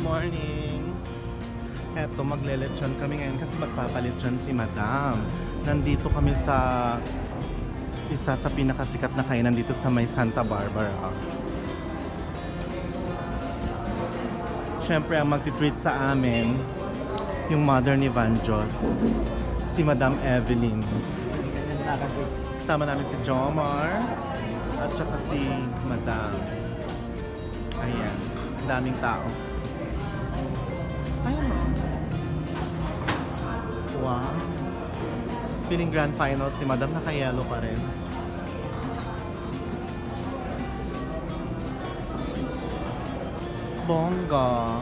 morning! Eto, magle-lechon kami ngayon kasi magpapalechon si Madam. Nandito kami sa isa sa pinakasikat na kainan dito sa may Santa Barbara. Siyempre, ang magtitreat sa amin, yung mother ni Van Jos, si Madam Evelyn. Kasama namin si Jomar at saka si Madam. Ayan, daming tao. Ayan o. Wow. Feeling grand final si Madam, naka-yellow pa rin. Bongga.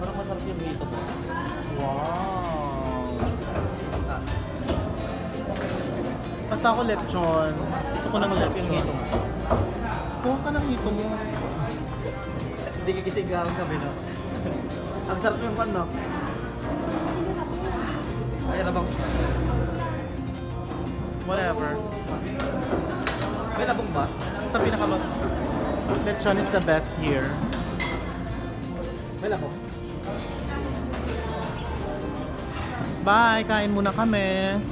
Parang masarap yung hito po. Wow. Basta ako lechon. Gusto ko ng lechon. Kuha ka ng hito mo. Hindi kigising gawin kami, no? Ang sarap yung pan, no? Ay, labang. Whatever. May labong ba? Basta pinakamag... Lechon is the best here. May labong. Bye! Kain muna kami.